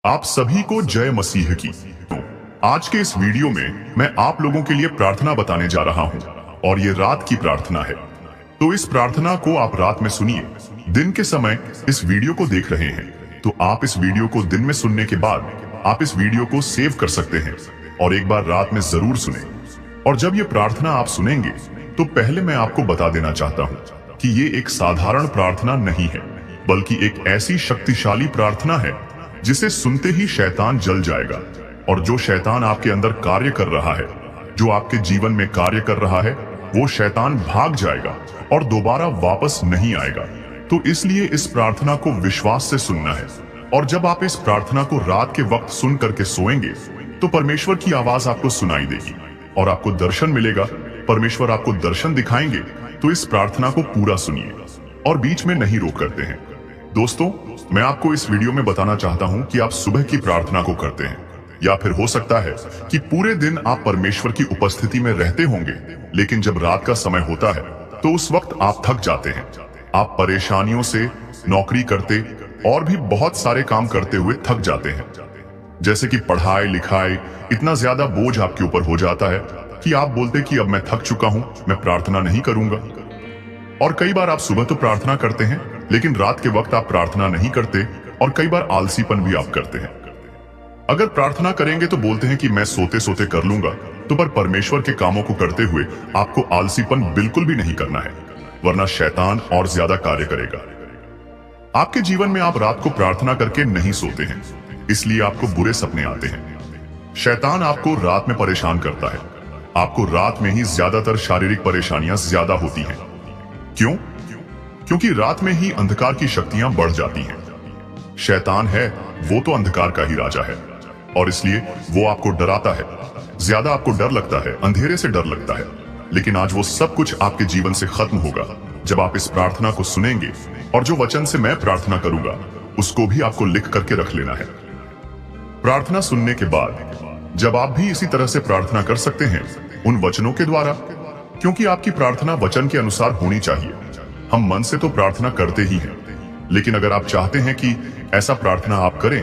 आप सभी को जय मसीह की। आज के इस वीडियो में मैं आप लोगों के लिए प्रार्थना बताने जा रहा हूं और ये रात की प्रार्थना है। तो इस प्रार्थना को आप रात में सुनिए। दिन के समय इस वीडियो को देख रहे हैं तो आप इस वीडियो को दिन में सुनने के बाद आप इस वीडियो को सेव कर सकते हैं और एक बार रात में जरूर सुने। और जब ये प्रार्थना आप सुनेंगे तो पहले मैं आपको बता देना चाहता हूँ कि ये एक साधारण प्रार्थना नहीं है, बल्कि एक ऐसी शक्तिशाली प्रार्थना है जिसे सुनते ही शैतान जल जाएगा। और जो शैतान आपके अंदर कार्य कर रहा है, जो आपके जीवन में कार्य कर रहा है, वो शैतान भाग जाएगा और दोबारा वापस नहीं आएगा। तो इसलिए इस प्रार्थना को विश्वास से सुनना है। और जब आप इस प्रार्थना को रात के वक्त सुन करके सोएंगे तो परमेश्वर की आवाज आपको सुनाई देगी और आपको दर्शन मिलेगा। परमेश्वर आपको दर्शन दिखाएंगे। तो इस प्रार्थना को पूरा सुनिए और बीच में नहीं रोक करते हैं। दोस्तों, मैं आपको इस वीडियो में बताना चाहता हूं कि आप सुबह की प्रार्थना को करते हैं, या फिर हो सकता है कि पूरे दिन आप परमेश्वर की उपस्थिति में रहते होंगे, लेकिन जब रात का समय होता है तो उस वक्त आप थक जाते हैं। आप परेशानियों से, नौकरी करते और भी बहुत सारे काम करते हुए थक जाते हैं। जैसे कि पढ़ाई लिखाई, इतना ज्यादा बोझ आपके ऊपर हो जाता है कि आप बोलते कि अब मैं थक चुका हूं, मैं प्रार्थना नहीं करूंगा। और कई बार आप सुबह तो प्रार्थना करते हैं, लेकिन रात के वक्त आप प्रार्थना नहीं करते और कई बार आलसीपन भी आप करते हैं। अगर प्रार्थना करेंगे तो बोलते हैं कि मैं सोते सोते कर लूंगा, तो पर परमेश्वर के कामों को करते हुए आपको आलसीपन बिल्कुल भी नहीं करना है, वरना शैतान और ज्यादा कार्य करेगा। आपके जीवन में आप रात को प्रार्थना करके नहीं सोते हैं, इसलिए आपको बुरे सपने आते हैं। शैतान आपको रात में परेशान करता है। आपको रात में ही ज्यादातर शारीरिक परेशानियां ज्यादा होती हैं। क्यों? क्योंकि रात में ही अंधकार की शक्तियां बढ़ जाती हैं। शैतान है वो तो अंधकार का ही राजा है और इसलिए वो आपको डराता है। ज्यादा आपको डर लगता है, अंधेरे से डर लगता है। लेकिन आज वो सब कुछ आपके जीवन से खत्म होगा जब आप इस प्रार्थना को सुनेंगे। और जो वचन से मैं प्रार्थना करूंगा उसको भी आपको लिख करके रख लेना है। प्रार्थना सुनने के बाद जब आप भी इसी तरह से प्रार्थना कर सकते हैं उन वचनों के द्वारा, क्योंकि आपकी प्रार्थना वचन के अनुसार होनी चाहिए। हम मन से तो प्रार्थना करते ही हैं, लेकिन अगर आप चाहते हैं कि ऐसा प्रार्थना आप करें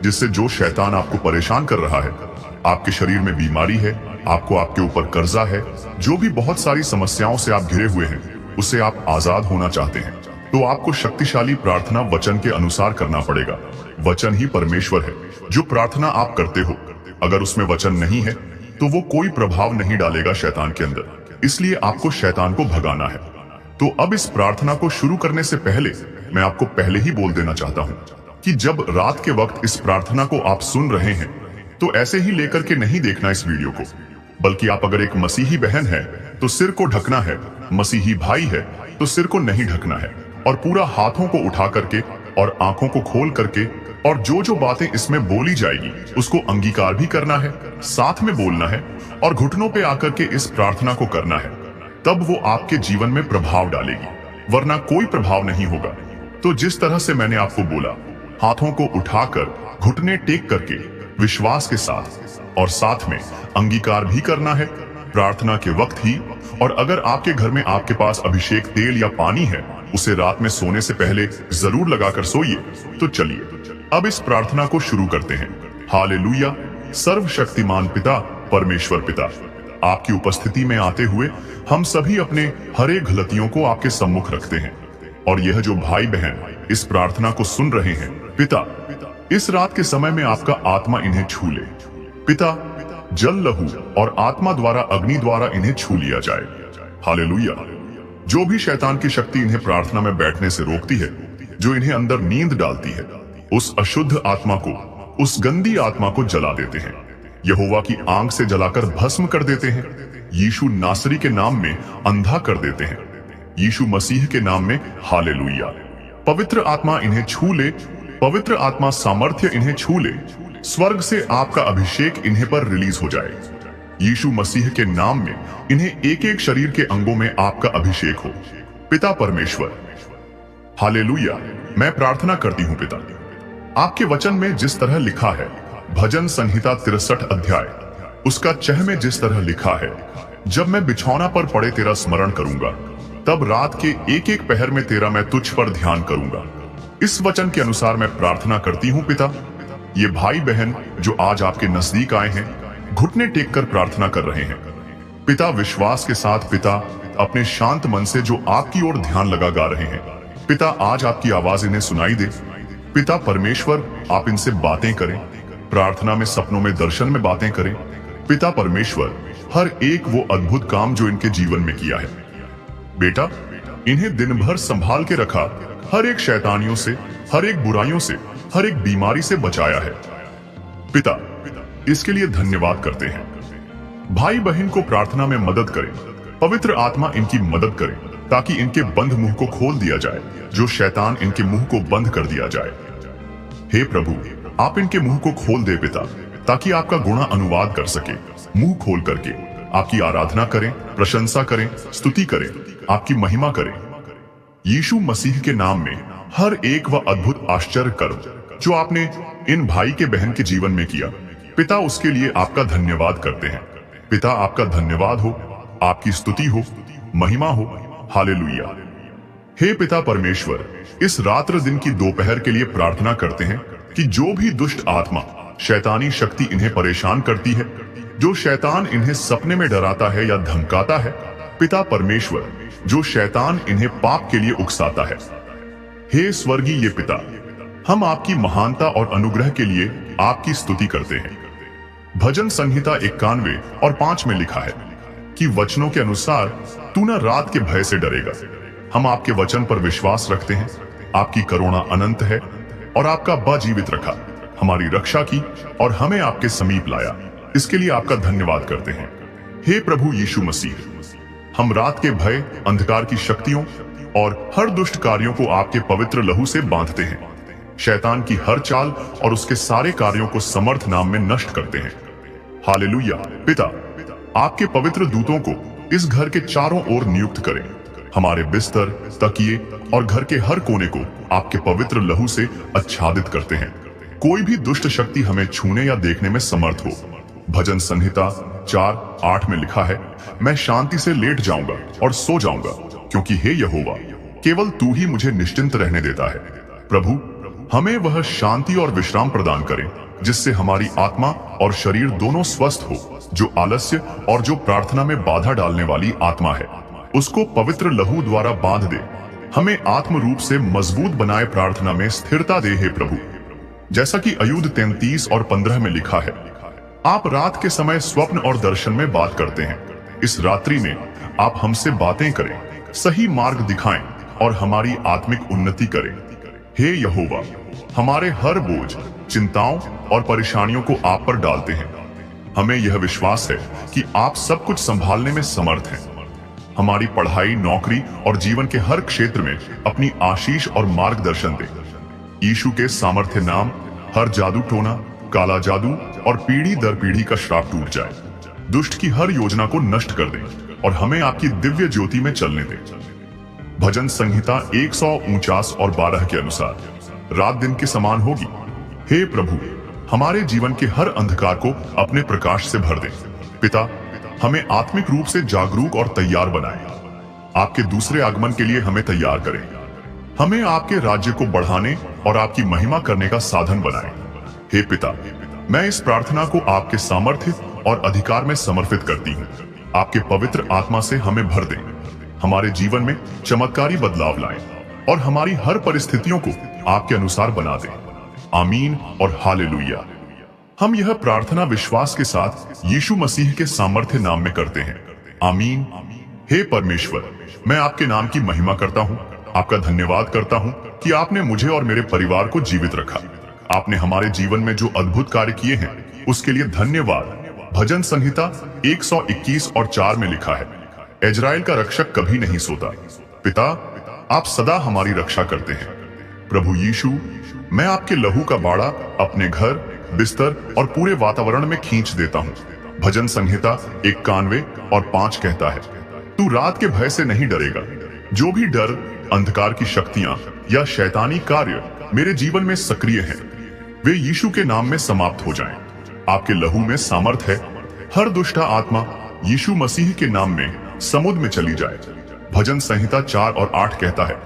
जिससे जो शैतान आपको परेशान कर रहा है, आपके शरीर में बीमारी है, आपको आपके ऊपर कर्जा है, जो भी बहुत सारी समस्याओं से आप घिरे हुए हैं, उससे आप आजाद होना चाहते हैं, तो आपको शक्तिशाली प्रार्थना वचन के अनुसार करना पड़ेगा। वचन ही परमेश्वर है। जो प्रार्थना आप करते हो, अगर उसमें वचन नहीं है तो वो कोई प्रभाव नहीं डालेगा शैतान के अंदर। इसलिए आपको शैतान को भगाना है। तो अब इस प्रार्थना को शुरू करने से पहले मैं आपको पहले ही बोल देना चाहता हूं कि जब रात के वक्त इस प्रार्थना को आप सुन रहे हैं तो ऐसे ही लेकर के नहीं देखना इस वीडियो को, बल्कि आप अगर एक मसीही बहन है तो सिर को ढकना है, मसीही भाई है तो सिर को नहीं ढकना है, और पूरा हाथों को उठा करके और आंखों को खोल करके और जो जो बातें इसमें बोली जाएगी उसको अंगीकार भी करना है, साथ में बोलना है और घुटनों पे आकर के इस प्रार्थना को करना है। तब वो आपके जीवन में प्रभाव डालेगी, वरना कोई प्रभाव नहीं होगा। तो जिस तरह से मैंने आपको बोला, हाथों को उठाकर, घुटने टेक करके, विश्वास के साथ और साथ में अंगीकार भी करना है प्रार्थना के वक्त ही। और अगर आपके घर में आपके पास अभिषेक तेल या पानी है, उसे रात में सोने से पहले जरूर लगाकर सोइए। तो चलिए अब इस प्रार्थना को शुरू करते हैं। हालेलुया। सर्वशक्तिमान पिता, परमेश्वर पिता, आपकी उपस्थिति में आते हुए हम सभी अपने हर एक गलतियों को आपके सम्मुख रखते हैं। और यह जो भाई बहन इस प्रार्थना को सुन रहे हैं, पिता, इस रात के समय में आपका आत्मा इन्हें छू ले। पिता, जल, लहू और आत्मा द्वारा, अग्नि द्वारा इन्हें छू लिया जाए। हालेलुया। जो भी शैतान की शक्ति इन्हें प्रार्थना में बैठने से रोकती है, जो इन्हें अंदर नींद डालती है, उस अशुद्ध आत्मा को, उस गंदी आत्मा को जला देते हैं। यहोवा की आंख से जलाकर भस्म कर देते हैं। यीशु नासरी के नाम में अंधा कर देते हैं। यीशु मसीह के नाम में। हालेलुया। पवित्र आत्मा इन्हें छू ले। पवित्र आत्मा सामर्थ्य इन्हें छू ले। स्वर्ग से आपका अभिषेक इन्हें पर रिलीज हो जाए। यीशु मसीह के नाम में इन्हें एक एक शरीर के अंगों में आपका अभिषेक हो। पिता परमेश्वर, हालेलुया। मैं प्रार्थना करती हूँ पिता, आपके वचन में जिस तरह लिखा है, भजन संहिता 63 अध्याय उसका 6 में जिस तरह लिखा है, जब मैं बिछौना पर पड़े तेरा स्मरण करूंगा, तब रात के एक एक पहर में तेरा मैं तुझ पर ध्यान करूंगा। इस वचन के अनुसार मैं प्रार्थना करती हूँ पिता, ये भाई बहन जो आज आपके नजदीक आए हैं, घुटने टेक कर प्रार्थना कर रहे हैं। पिता विश्वास के साथ, पिता अपने शांत मन से जो आपकी ओर ध्यान लगा गा रहे हैं, पिता आज आपकी आवाज इन्हें सुनाई दे। पिता परमेश्वर, आप इनसे बातें करें, प्रार्थना में, सपनों में, दर्शन में बातें करें। पिता परमेश्वर, हर एक वो अद्भुत काम जो इनके जीवन में किया है, बेटा इन्हें दिन भर संभाल के रखा, हर एक शैतानियों से, हर एक बुराइयों से, हर एक बीमारी से बचाया है। पिता इसके लिए धन्यवाद करते हैं। भाई बहन को प्रार्थना में मदद करें, पवित्र आत्मा इनकी मदद करे ताकि इनके बंद मुंह को खोल दिया जाए, जो शैतान इनके मुंह को बंद कर दिया जाए। हे प्रभु, आप इनके मुंह को खोल दे पिता, ताकि आपका गुणा अनुवाद कर सके। मुंह खोल करके आपकी आराधना करें, प्रशंसा करें, स्तुति करें, आपकी महिमा करें। यीशु मसीह के नाम में हर एक वह अद्भुत आश्चर्य कर्म जो आपने इन भाई के बहन के जीवन में किया, पिता उसके लिए आपका धन्यवाद करते हैं। पिता आपका धन्यवाद हो, आपकी स्तुति हो, महिमा हो। हालेलुया। हे पिता परमेश्वर, इस रात्र दिन की दोपहर के लिए प्रार्थना करते हैं कि जो भी दुष्ट आत्मा, शैतानी शक्ति इन्हें परेशान करती है, जो शैतान इन्हें सपने में डराता है या धमकाता है, पिता परमेश्वर, जो शैतान इन्हें पाप के लिए उकसाता है, हे स्वर्गीय ये पिता, हम आपकी महानता और अनुग्रह के लिए आपकी स्तुति करते हैं। भजन संहिता 91 और 5 में लिखा है कि वचनों के अनुसार तू न रात के भय से डरेगा। हम आपके वचन पर विश्वास रखते हैं। आपकी करुणा अनंत है और आपका बा जीवित रखा, हमारी रक्षा की और हमें आपके समीप लाया। इसके लिए आपका धन्यवाद करते हैं। हे प्रभु यीशु मसीह, हम रात के भय, अंधकार की शक्तियों और हर दुष्ट कार्यों को आपके पवित्र लहू से बांधते हैं। शैतान की हर चाल और उसके सारे कार्यों को समर्थ नाम में नष्ट करते हैं। हालेलुया। पिता, आपके पवित्र दूतों को इस घर के चारों ओर नियुक्त करें। हमारे बिस्तर, तकिए और घर के हर कोने को आपके पवित्र लहू से आच्छादित करते हैं। कोई भी दुष्ट शक्ति हमें छूने या देखने में समर्थ हो। भजन संहिता 4:8 में लिखा है, मैं शांति से लेट जाऊंगा और सो जाऊंगा, क्योंकि हे यहोवा, केवल तू ही मुझे निश्चिंत रहने देता है। प्रभु, हमें वह शांति और विश्राम प्रदान करें जिससे हमारी आत्मा और शरीर दोनों स्वस्थ हो। जो आलस्य और जो प्रार्थना में बाधा डालने वाली आत्मा है, उसको पवित्र लहू द्वारा बांध दे। हमें आत्म रूप से मजबूत बनाए, प्रार्थना में स्थिरता दे हे प्रभु। जैसा कि अय्यूब 33 और 15 में लिखा है, आप रात के समय स्वप्न और दर्शन में बात करते हैं। इस रात्रि में आप हमसे बातें करें, सही मार्ग दिखाएं और हमारी आत्मिक उन्नति करें। हे यहोवा, हमारे हर बोझ, चिंताओं और परेशानियों को आप पर डालते हैं। हमें यह विश्वास है कि आप सब कुछ संभालने में समर्थ हैं। हमारी पढ़ाई, नौकरी और जीवन के हर क्षेत्र में अपनी आशीष और मार्गदर्शन दें। यीशु के सामर्थ्य नाम हर जादू टोना, काला जादू और पीढ़ी दर पीढ़ी का श्राप टूट जाए। दुष्ट की हर योजना को नष्ट कर दें और हमें आपकी दिव्य ज्योति में चलने दें। भजन संहिता 149 और 12 के अनुसार रात दिन के समान होगी। हे प्रभु, हमारे जीवन के हर अंधकार को अपने प्रकाश से भर दें। पिता, हमें आत्मिक रूप से जागरूक और तैयार बनाएं। आपके दूसरे आगमन के लिए हमें तैयार करें। हमें आपके राज्य को बढ़ाने और आपकी महिमा करने का साधन बनाएं। हे पिता, मैं इस प्रार्थना को आपके सामर्थ्य और अधिकार में समर्पित करती हूँ। आपके पवित्र आत्मा से हमें भर दें, हमारे जीवन में चमत्कारी बदलाव लाएं और हमारी हर परिस्थितियों को आपके अनुसार बना दें। आमीन और हालेलुया। हम यह प्रार्थना विश्वास के साथ यीशु मसीह के सामर्थ्य नाम में करते हैं। आमीन। हे परमेश्वर, मैं आपके नाम की महिमा करता हूँ, आपका धन्यवाद करता हूँ कि आपने मुझे और मेरे परिवार को जीवित रखा। आपने हमारे जीवन में जो अद्भुत कार्य किए हैं उसके लिए धन्यवाद। भजन संहिता 121 और 4 में लिखा है, इजराइल का रक्षक कभी नहीं सोता। पिता, आप सदा हमारी रक्षा करते हैं। प्रभु यीशु, मैं आपके लहू का बाड़ा अपने घर, बिस्तर और पूरे वातावरण में खींच देता हूँ। भजन संहिता 91 और 5 कहता है, तू रात के भय से नहीं डरेगा। जो भी डर, अंधकार की शक्तियां या शैतानी कार्य मेरे जीवन में सक्रिय हैं, वे यीशु के नाम में समाप्त हो जाएं। आपके लहू में सामर्थ है। हर दुष्ट आत्मा यीशु मसीह के नाम में समुद्र में चली जाए। भजन संहिता 4 और 8 कहता है,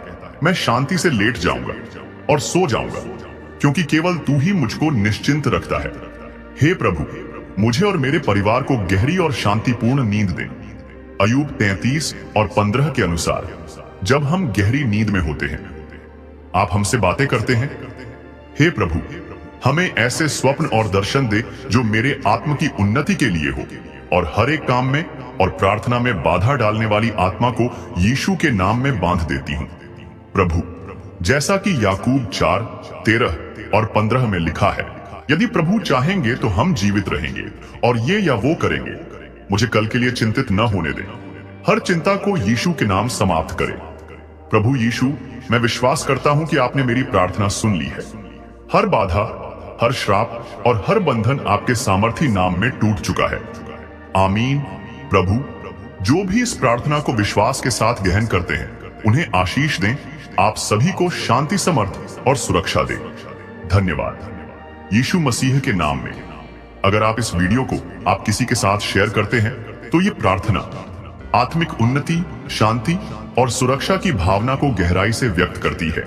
मैं शांति से लेट जाऊंगा और सो जाऊंगा, क्योंकि केवल तू ही मुझको निश्चिंत रखता है। हे प्रभु, मुझे और मेरे परिवार को गहरी और शांतिपूर्ण नींद दे। अय्यूब 33 और 15 के अनुसार जब हम गहरी नींद में होते हैं, आप हमसे बातें करते हैं। हे प्रभु, हमें ऐसे स्वप्न और दर्शन दे जो मेरे आत्म की उन्नति के लिए हो और हर एक काम में और प्रार्थना में बाधा डालने वाली आत्मा को यीशु के नाम में बांध देती हूं। प्रभु, जैसा कि याकूब 4, 13 और 15 में लिखा है, यदि प्रभु चाहेंगे तो हम जीवित रहेंगे और ये या वो करेंगे। मुझे कल के लिए चिंतित न होने दें। हर चिंता को यीशु के नाम समाप्त करें। प्रभु यीशु, मैं विश्वास करता हूं कि आपने मेरी प्रार्थना सुन ली है। हर बाधा, हर श्राप और हर बंधन आपके सामर्थी नाम में टूट चुका है। आमीन। प्रभु, जो भी इस प्रार्थना को विश्वास के साथ गहन करते हैं, उन्हें आशीष दें। आप सभी को शांति, समर्थ और सुरक्षा दें। धन्यवाद यीशु मसीह के नाम में। अगर आप इस वीडियो को आप किसी के साथ शेयर करते हैं तो ये प्रार्थना आत्मिक उन्नति, शांति और सुरक्षा की भावना को गहराई से व्यक्त करती है।